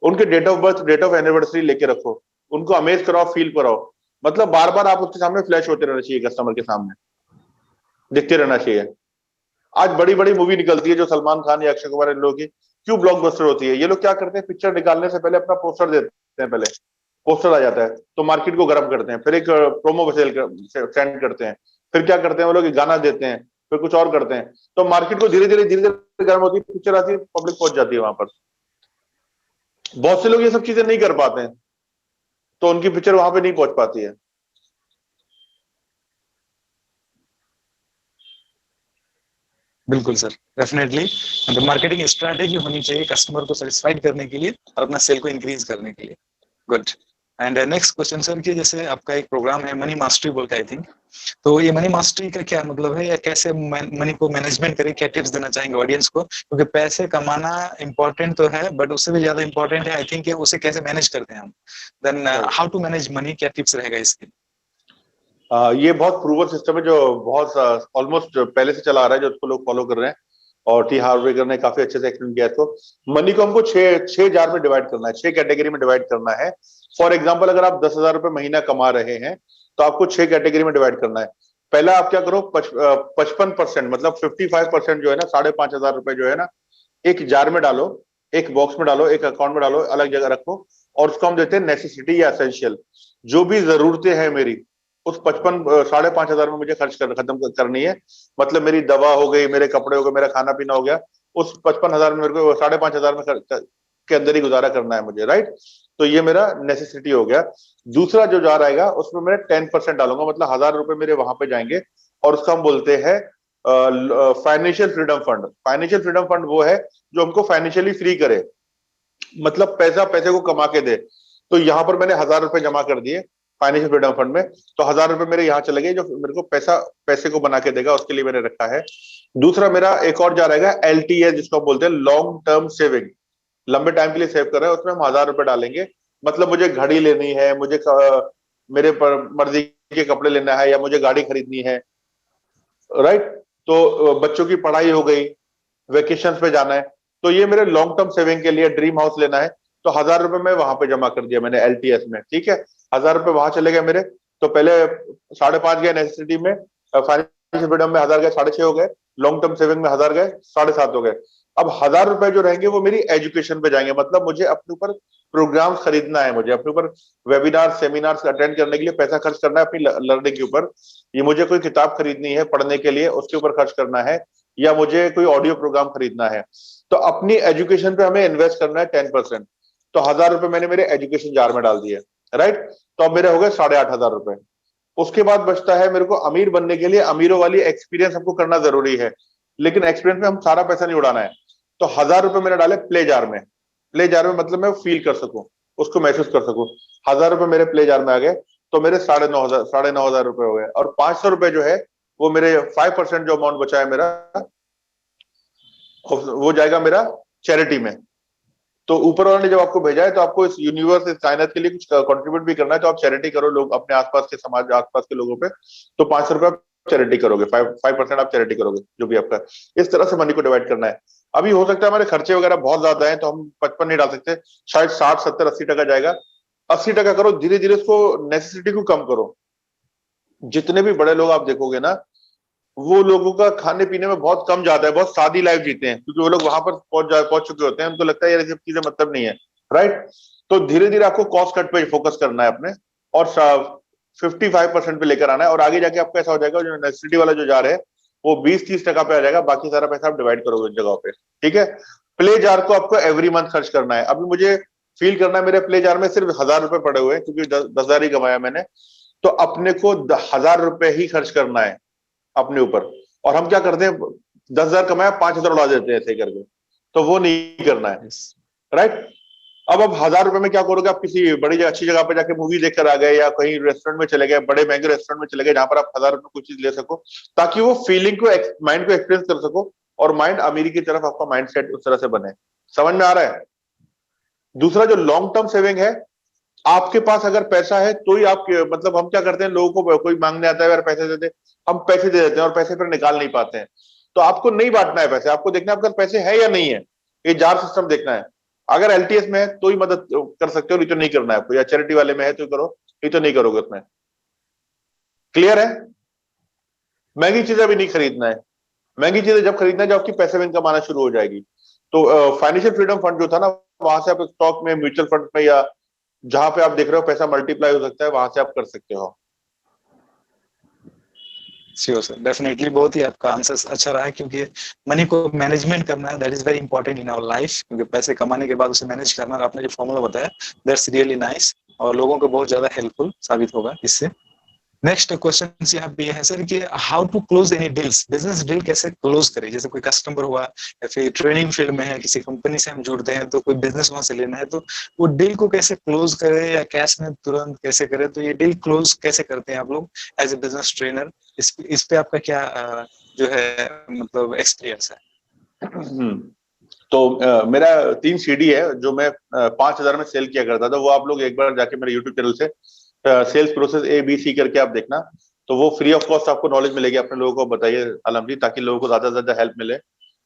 B: उनके date of birth, date of anniversary लेके रखो, उनको अमेज कराओ, फील कराओ। मतलब बार बार आप उसके सामने फ्लैश होते रहना चाहिए, कस्टमर के सामने दिखते रहना चाहिए। आज बड़ी बड़ी मूवी निकलती है जो सलमान खान या अक्षय कुमार इन लोगों की, क्यों ब्लॉकबस्टर होती है? ये लोग क्या करते हैं, पिक्चर निकालने से पहले अपना पोस्टर देते हैं। पहले पोस्टर आ जाता है तो मार्केट को गर्म करते हैं, फिर एक प्रोमो सेंड करते हैं, फिर क्या करते हैं वो लोग, गाना देते हैं, फिर कुछ और करते हैं। तो मार्केट को धीरे धीरे गर्म होती है, पिक्चर आती है, पब्लिक पहुंच जाती है वहां पर। बहुत से लोग ये सब चीजें नहीं कर पाते हैं, तो उनकी पिक्चर वहां पे नहीं पहुंच पाती है।
A: बिल्कुल सर, डेफिनेटली। मतलब मार्केटिंग स्ट्रैटेजी होनी चाहिए कस्टमर को सेटिस्फाइड करने के लिए और अपना सेल को इंक्रीज करने के लिए। Good. And next question sir, कि जैसे आपका एक प्रोग्राम है मनी मास्टरी बोल के, आई थिंक, तो ये मनी मास्टरी का क्या मतलब है, या कैसे मनी को मैनेजमेंट करें, क्या टिप्स देना चाहेंगे ऑडियंस को? क्योंकि पैसे कमाना इंपॉर्टेंट तो है, बट उससे भी ज्यादा इंपॉर्टेंट है आई थिंक उसे कैसे मैनेज करते हैं हम। Then how to manage money, क्या टिप्स रहेगा इसके?
B: ये बहुत प्रूवन सिस्टम है जो बहुत ऑलमोस्ट पहले से चला आ रहा है, जो उसको लोग फॉलो कर रहे हैं। और टी हार्वेकर ने काफी अच्छे से एक्सप्लेन किया इसको। मनी को हमको छह जार में डिवाइड करना है, 6 कैटेगरी में डिवाइड करना है। फॉर एग्जाम्पल, अगर आप 10,000 रुपए महीना कमा रहे हैं तो आपको 6 कैटेगरी में डिवाइड करना है। पहला आप क्या करो, 55%, मतलब 55% जो है ना, 5,500 रुपए जो है ना, एक जार में डालो, एक बॉक्स में डालो, एक अकाउंट में डालो, अलग जगह रखो। और उसको हम देते हैं नेसेसिटी या एसेंशियल। जो भी जरूरतें हैं मेरी, उस 5,500 में मुझे खर्च खत्म करनी है। मतलब मेरी दवा हो गई, मेरे कपड़े हो गए, मेरा खाना पीना हो गया, उस 55,000 में मेरे को 5,500 में के अंदर ही गुजारा करना है मुझे। राइट, तो ये मेरा नेसेसिटी हो गया। दूसरा जो जा रहेगा उसमें मैं 10% डालूंगा, मतलब 1,000 रुपए मेरे वहां पे जाएंगे, और उसका हम बोलते हैं financial freedom fund. Financial freedom fund वो है जो हमको फाइनेंशियली फ्री करे, मतलब पैसा पैसे को कमा के दे। तो यहाँ पर मैंने 1,000 रुपए जमा कर दिए फाइनेंशियल फ्रीडम फंड में, तो 1,000 रुपए मेरे यहाँ चले गए, जो मेरे को पैसे को बना के देगा, उसके लिए मैंने रखा है। दूसरा मेरा एक और जा रहेगा एलटीए, जिसको बोलते हैं लॉन्ग टर्म सेविंग। लंबे टाइम के लिए सेव कर रहे हैं, उसमें हम 1,000 रुपए डालेंगे। मतलब मुझे घड़ी लेनी है, मुझे मेरे पर मर्जी के कपड़े लेना है, या मुझे गाड़ी खरीदनी है। राइट, तो बच्चों की पढ़ाई हो गई, वेकेशन पे जाना है, तो ये मेरे लॉन्ग टर्म सेविंग के लिए, ड्रीम हाउस लेना है, तो 1,000 रुपए मैं वहां पे जमा कर दिया मैंने एलटीएस में। ठीक है, 1,000 रुपए वहां चले गए मेरे। तो पहले 5.5 गए नेसेसिटी में, फाइनेंशियल फ्रीडम में 1,000 गए, 6.5 हो गए, लॉन्ग टर्म सेविंग में 1,000 गए, 7.5 हो गए। अब 1,000 रुपए जो रहेंगे वो मेरी एजुकेशन पे जाएंगे। मतलब मुझे अपने ऊपर प्रोग्राम खरीदना है, मुझे अपने ऊपर वेबिनार सेमिनार अटेंड करने के लिए पैसा खर्च करना है, अपनी लर्निंग के ऊपर। ये मुझे कोई किताब खरीदनी है पढ़ने के लिए, उसके ऊपर खर्च करना है, या मुझे कोई ऑडियो प्रोग्राम खरीदना है। तो अपनी एजुकेशन पे हमें इन्वेस्ट करना है 10%। तो 1,000 रुपए मैंने मेरे एजुकेशन जार में डाल दिए। राइट, तो अब मेरे हो गए 8,500 रुपए। उसके बाद बचता है मेरे को अमीर बनने के लिए, अमीरों वाली एक्सपीरियंस हमको करना जरूरी है, लेकिन एक्सपीरियंस में हम सारा पैसा नहीं उड़ाना है। तो 1,000 रुपए मैंने डाले प्ले जार में। प्ले जार में मतलब मैं फील कर सकूं, उसको महसूस कर सकूं। 1,000 रुपए मेरे प्ले जार में आ गए, तो मेरे 9,500 रुपए हो गए। और 500 रुपए जो है वो मेरे 5% जो अमाउंट बचा है मेरा, वो जाएगा मेरा चैरिटी में। तो ऊपर वाले ने जब आपको भेजा है, तो आपको इस यूनिवर्स, इस कायनात के लिए कुछ कंट्रीब्यूट भी करना है। तो आप चैरिटी करो, लोग अपने आसपास के समाज, आसपास के लोगों पे। तो 500 रुपए आप चैरिटी करोगे, 5% आप चैरिटी करोगे, जो भी आपका। इस तरह से मनी को डिवाइड करना है। अभी हो सकता है हमारे खर्चे वगैरह बहुत ज्यादा है, तो हम 55 नहीं डाल सकते, शायद 60, 70, 80% जाएगा। 80% करो, धीरे धीरे उसको नेसेसिटी को कम करो। जितने भी बड़े लोग आप देखोगे ना, वो लोगों का खाने पीने में बहुत कम जाता है, बहुत सादी लाइफ जीते हैं, क्योंकि वो लोग वहां पर पहुंच चुके होते हैं, उनको लगता है ये सब चीजें मतलब नहीं है। राइट, तो धीरे धीरे आपको कॉस्ट कट पे फोकस करना है अपने, और 55% पे लेकर आना है। और आगे जाके आपका ऐसा हो जाएगा, जो नेसेसिटी वाला जो जा रहे हैं, वो 20-30% पे आ जाएगा, बाकी सारा पैसा आप डिवाइड करोगे उन जगहों पे, ठीक है। प्ले जार को आपको एवरी मंथ खर्च करना है। अभी मुझे फील करना है मेरे प्ले जार में सिर्फ 1000 रुपए पड़े हुए हैं, क्योंकि 10,000 ही कमाया मैंने, तो अपने को 1000 रुपए ही खर्च करना है अपने ऊपर। और हम क्या करते हैं, 10,000 कमाया 5,000 उड़ा देते हैं ऐसे करके, तो वो नहीं करना है, राइट। अब 1000 रुपए में क्या करोगे, आप किसी बड़ी अच्छी जगह पे जाके मूवी देखकर आ गए, या कहीं रेस्टोरेंट में चले गए, बड़े महंगे रेस्टोरेंट में चले गए जहां पर आप 1000 रुपए कुछ चीज ले सको, ताकि वो फीलिंग को, माइंड को एक्सपीरियंस कर सको, और माइंड अमीरी की तरफ आपका माइंड सेट उस तरह से बने। समझ में आ रहा है? दूसरा जो लॉन्ग टर्म सेविंग है, आपके पास अगर पैसा है तो ही आप, मतलब हम क्या करते हैं, लोगों को कोई मांगने आता है यार पैसे दे दे, हम पैसे दे देते हैं और पैसे फिर निकाल नहीं पाते हैं। तो आपको नहीं बांटना है पैसे, आपको देखना है आपके पास पैसे है या नहीं है, ये जार सिस्टम देखना है। अगर एलटीएस में है तो ही मदद कर सकते हो, नहीं तो नहीं करना है आपको, या चैरिटी वाले में है तो करो, नहीं तो नहीं करोगे उसमें। क्लियर है? महंगी चीजें भी नहीं खरीदना है। महंगी चीजें जब खरीदना है जब आपकी पैसे में इनकम आना शुरू हो जाएगी। तो फाइनेंशियल फ्रीडम फंड जो था ना, वहां से आप स्टॉक में, म्यूचुअल फंड में, या जहां पे आप देख रहे हो पैसा मल्टीप्लाई हो सकता है, वहां से आप कर सकते हो।
A: श्योर सर, डेफिनेटली बहुत ही आपका आंसर अच्छा रहा है, क्योंकि मनी को मैनेजमेंट करना है, that is very important in our life, क्योंकि पैसे कमाने के बाद उसे मैनेज करना, आपने जो फॉर्मूला बताया दैट्स रियली नाइस, और लोगों को बहुत ज्यादा हेल्पफुल साबित होगा इससे। नेक्स्ट क्वेश्चन यहाँ पे है सर कि how to close any deals, business deal कैसे क्लोज करें, जैसे कोई कस्टमर हुआ या फिर ट्रेनिंग फील्ड में है, किसी कंपनी से हम जुड़ते हैं तो कोई बिजनेस वहां से लेना है, तो वो डील को कैसे क्लोज करें, या कैश में तुरंत कैसे करें, तो ये डील क्लोज कैसे करते हैं आप लोग एज ए बिजनेस ट्रेनर, इस पे आपका क्या जो है मतलब एक्सपीरियंस है?
B: तो मेरा 3 सीडी है जो मैं 5,000 में सेल किया करता था, वो आप लोग एक बार जाके मेरे यूट्यूब चैनल से सेल्स प्रोसेस ABC करके आप देखना, तो वो फ्री ऑफ कॉस्ट आपको नॉलेज मिलेगी। अपने लोगों को बताइए आलम जी, ताकि लोगों को ज्यादा से ज्यादा हेल्प मिले।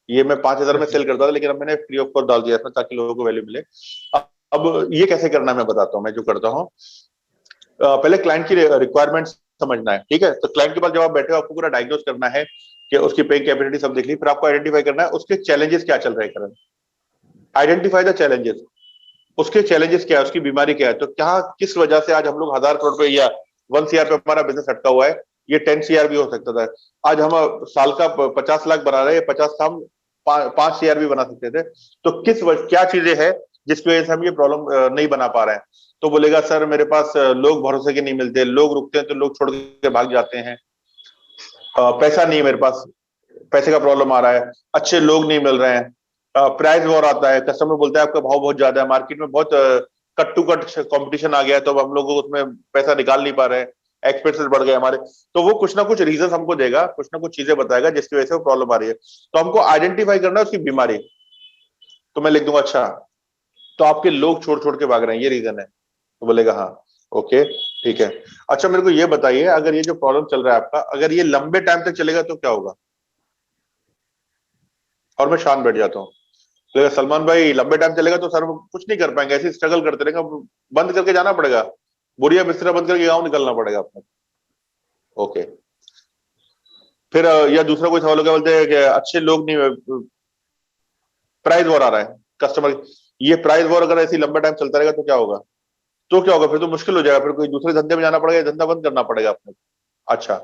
B: ये मैं 5,000 में सेल करता था, लेकिन अब मैंने फ्री ऑफ कॉस्ट डाल दिया इसमें, ताकि लोगों को वैल्यू मिले। अब ये कैसे करना है मैं बताता हूँ, मैं जो करता हूँ। पहले क्लाइंट की रिक्वायरमेंट समझना है, ठीक है। तो क्लाइंट के पास जब आप बैठे हो, आपको पूरा डायग्नोस करना है कि उसकी पेइंग कैपेसिटी सब देख ली, फिर आपको आइडेंटिफाई करना है उसके चैलेंजेस क्या चल रहे हैं करंट। आइडेंटिफाई द चैलेंजेस, उसके चैलेंजेस क्या है, उसकी बीमारी क्या है। तो क्या, किस वजह से आज हम लोग 1,000 करोड़ पे या 1 CR पे हमारा बिजनेस अटका हुआ है, ये 10 CR भी हो सकता था। आज हम साल का 50 लाख बना रहे हैं, 50 का हम 5 CR भी बना सकते थे। तो क्या चीजें हैं जिसकी वजह से हम ये प्रॉब्लम नहीं बना पा रहे हैं। तो बोलेगा सर मेरे पास लोग भरोसे के नहीं मिलते, लोग रुकते हैं तो लोग छोड़ के भाग जाते हैं, पैसा नहीं है मेरे पास, पैसे का प्रॉब्लम आ रहा है, अच्छे लोग नहीं मिल रहे हैं, प्राइस वॉर आता है, कस्टमर बोलता है आपका भाव बहुत ज्यादा है, मार्केट में बहुत कट टू कट कंपटीशन आ गया है, तो अब हम लोग उसमें पैसा निकाल नहीं पा रहे हैं, एक्सपेंसेस बढ़ गए हमारे। तो वो कुछ ना कुछ रीजन हमको देगा, कुछ ना कुछ चीजें बताएगा जिसकी वजह से वो प्रॉब्लम आ रही है। तो हमको आइडेंटिफाई करना है उसकी बीमारी। तो मैं लिख दूंगा अच्छा, तो आपके लोग छोड़ छोड़ के भाग रहे हैं, ये रीजन है। तो बोलेगा हाँ, ओके ठीक है। अच्छा मेरे को ये बताइए, अगर ये जो प्रॉब्लम चल रहा है आपका, अगर ये लंबे टाइम तक चलेगा तो क्या होगा? और मैं शांत बैठ जाता हूँ। तो सलमान भाई लंबे टाइम चलेगा तो सर कुछ नहीं कर पाएंगे, ऐसे स्ट्रगल करते रहेंगे, बंद करके जाना पड़ेगा, बुढ़िया बिस्तरा बंद करके गाँव निकलना पड़ेगा आपको। ओके, फिर या दूसरा कोई सवाल होगा, बोलते हैं कि अच्छे लोग नहीं, प्राइस वॉर आ रहा है कस्टमर, ये प्राइस वॉर अगर ऐसी लंबा टाइम चलता रहेगा तो क्या होगा? तो क्या होगा, फिर तो मुश्किल हो जाएगा, फिर कोई दूसरे धंधे में जाना पड़ेगा, धंधा बंद करना पड़ेगा अपने। अच्छा,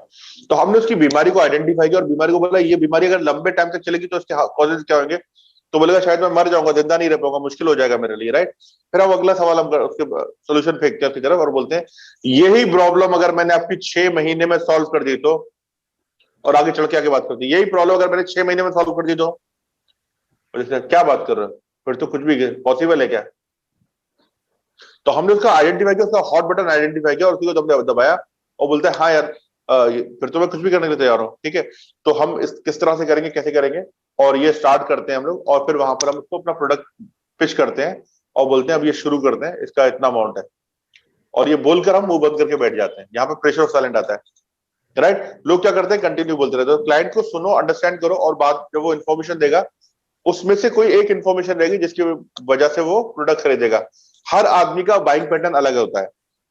B: तो हमने उसकी बीमारी को आइडेंटिफाई किया और बीमारी को बोला ये बीमारी अगर लंबे टाइम तक चलेगी तो उसके कॉजेज क्या होंगे। तो बोलेगा शायद मैं मर जाऊंगा, जिंदा नहीं रह पाऊंगा, मुश्किल हो जाएगा मेरे लिए, राइट। फिर हम अगला सवाल हम उसके सोल्यूशन फेंकते हैं उसकी तरफ और बोलते हैं यही प्रॉब्लम अगर मैंने आपकी 6 महीने में सॉल्व कर दी तो, और आगे चल के आगे बात करती है, यही प्रॉब्लम अगर मैंने 6 महीने में सॉल्व कर दी तो। क्या बात कर रहे हो, फिर तो कुछ भी पॉसिबल है क्या? तो हमने उसका आइडेंटिफाई किया, उसका हॉट बटन आइडेंटिफाई किया और उसी को दबाया और बोलते हैं हाँ यार, फिर तो मैं कुछ भी करने के लिए तैयार हूँ, ठीक है। तो हम किस तरह से करेंगे, कैसे करेंगे, और ये स्टार्ट करते हैं हम लोग, और फिर वहां पर हम उसको अपना प्रोडक्ट पिच करते हैं और बोलते हैं अब ये शुरू करते हैं, इसका इतना अमाउंट है, और ये बोलकर हम मुंह बंद करके बैठ जाते हैं। यहाँ पे प्रेशर ऑफ साइलेंट आता है, राइट। लोग क्या करते हैं, कंटिन्यू बोलते रहते हैं। तो क्लाइंट को सुनो, अंडरस्टैंड करो, और बाद जब वो इन्फॉर्मेशन देगा उसमें से कोई एक इन्फॉर्मेशन रहेगी जिसकी वजह से वो प्रोडक्ट खरीदेगा। हर आदमी का बाइंग पैटर्न अलग होता है।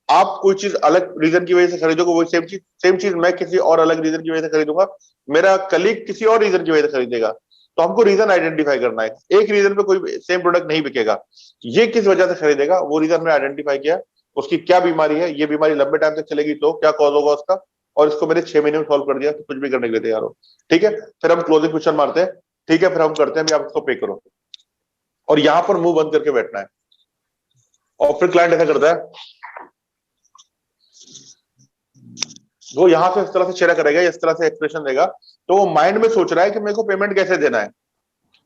B: आप कोई चीज अलग रीजन की वजह से खरीदोगे, वही सेम चीज मैं किसी और अलग रीजन की वजह से खरीदूंगा, मेरा कलीग किसी और रीजन की वजह से खरीदेगा। तो हमको रीजन आइडेंटिफाई करना है। एक रीजन पे कोई सेम प्रोडक्ट नहीं बिकेगा, ये किस वजह से खरीदेगा वो रीजन में आइडेंटिफाई किया, उसकी क्या बीमारी है, ये बीमारी लंबे टाइम तक चलेगी तो क्या कॉज होगा उसका, और इसको मैंने 6 महीने में सॉल्व कर दिया, तो कुछ भी करने के लिए तैयार हो। ठीक है, फिर हम क्लोजिंग क्वेश्चन मारते हैं। ठीक है, फिर हम करते हैं, आप इसको पे करो, और यहां पर मुंह बंद करके बैठना है। और फिर क्लाइंट ऐसा करता है, वो यहां से इस तरह से चेहरा करेगा, इस तरह से एक्सप्रेशन देगा, तो वो माइंड में सोच रहा है कि मेरे को पेमेंट कैसे देना है,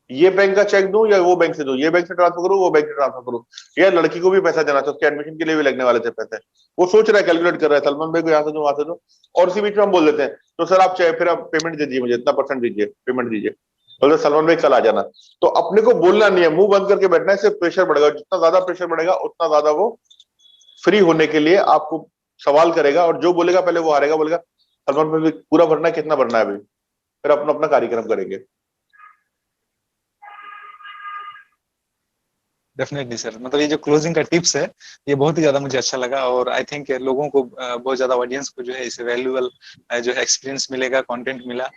B: ये बैंक का चेक दूं या वो बैंक से दूं, ये बैंक से ट्रांसफर करूं, वो बैंक से ट्रांसफर करूं, या लड़की को भी पैसा देना था, उसके एडमिशन के लिए भी लगने वाले थे पैसे, वो सोच रहा है, कैलकुलेट कर रहा है, सलमान भाई को यहाँ से दूं, वहां से दूं, और इसी बीच में हम बोल देते हैं, तो सर आप चाहे फिर आप पेमेंट दीजिए, मुझे इतना % दीजिए, पेमेंट दीजिए, बोलते सलमान भाई कल आ जाना। तो अपने को बोलना नहीं है, मुंह बंद करके बैठना है, इससे प्रेशर बढ़ेगा, जितना ज्यादा प्रेशर बढ़ेगा उतना ज्यादा वो फ्री होने के लिए आपको सवाल करेगा, और जो बोलेगा पहले वो हारेगा, बोलेगा सलमान भाई पूरा भरना है, कितना भरना है अभी, फिर अपना अपना कार्यक्रम करेंगे।
A: डेफिनेटली सर, मतलब ये जो क्लोजिंग का टिप्स है ये बहुत ही ज्यादा मुझे अच्छा लगा, और आई थिंक लोगों को बहुत ज्यादा ऑडियंस को जो है इससे वैल्यूएबल जो है एक्सपीरियंस मिलेगा, कंटेंट मिला।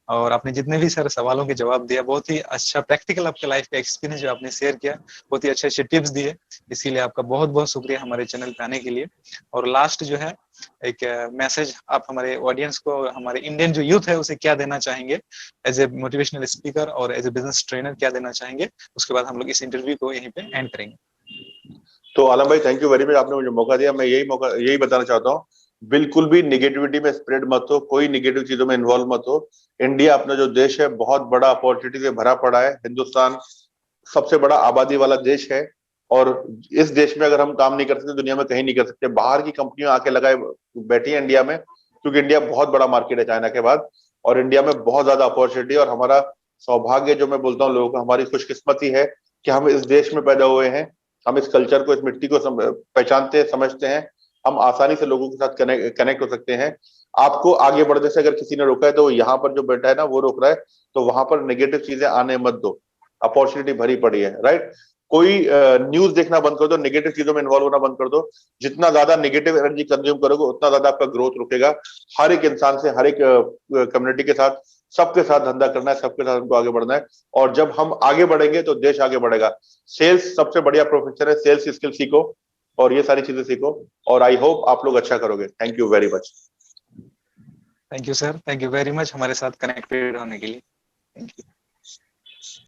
A: और आपने जितने भी सर सवालों के जवाब दिया, बहुत ही अच्छा प्रैक्टिकल आपके लाइफ का एक्सपीरियंस जो आपने शेयर किया, बहुत ही अच्छे अच्छे टिप्स दिए, इसीलिए आपका बहुत बहुत शुक्रिया हमारे चैनल पे आने के लिए। और लास्ट जो है एक मैसेज आप हमारे ऑडियंस को, हमारे इंडियन जो यूथ है उसे क्या देना चाहेंगे एज ए मोटिवेशनल स्पीकर और एज ए बिजनेस ट्रेनर, क्या देना चाहेंगे? उसके बाद हम लोग इस इंटरव्यू को यहीं पे एंड करेंगे।
B: तो आलम भाई थैंक यू वेरी मच, आपने मुझे मौका दिया। मैं यही बताना चाहता हूँ, बिल्कुल भी निगेटिविटी में स्प्रेड मत हो, कोई निगेटिव चीजों में इन्वॉल्व मत हो। इंडिया अपना जो देश है बहुत बड़ा अपॉर्चुनिटी से भरा पड़ा है, हिंदुस्तान सबसे बड़ा आबादी वाला देश है, और इस देश में अगर हम काम नहीं कर सकते, दुनिया में कहीं नहीं कर सकते। बाहर की कंपनियां आके लगाए बैठी है इंडिया में, क्योंकि इंडिया बहुत बड़ा मार्केट है चाइना के बाद, और इंडिया में बहुत ज्यादा अपॉर्चुनिटी। और हमारा सौभाग्य, जो मैं बोलता हूँ लोगों को, हमारी खुशकिस्मती है कि हम इस देश में पैदा हुए हैं, हम इस कल्चर को, इस मिट्टी को पहचानते हैं, समझते हैं, हम आसानी से लोगों के साथ कनेक्ट हो सकते हैं। आपको आगे बढ़ने से अगर किसी ने रोका है, तो यहाँ पर जो बैठा है ना वो रोक रहा है, तो वहां पर नेगेटिव चीजें आने मत दो, अपॉर्चुनिटी भरी पड़ी है, राइट। कोई न्यूज देखना बंद कर दो, नेगेटिव चीजों में इन्वॉल्व होना बंद कर दो। जितना ज्यादा नेगेटिव एनर्जी कंज्यूम करोगे उतना ज्यादा आपका ग्रोथ रुकेगा। हर एक इंसान से, हर एक कम्युनिटी के साथ, सबके साथ धंधा करना है, सबके साथ हमको आगे बढ़ना है, और जब हम आगे बढ़ेंगे तो देश आगे बढ़ेगा। सेल्स सबसे बढ़िया प्रोफेशन है, सेल्स स्किल सीखो और ये सारी चीजें सीखो, और आई होप आप लोग अच्छा करोगे। Thank you very much.
A: Thank you sir, thank you very much हमारे साथ कनेक्टेड होने के लिए। Thank you.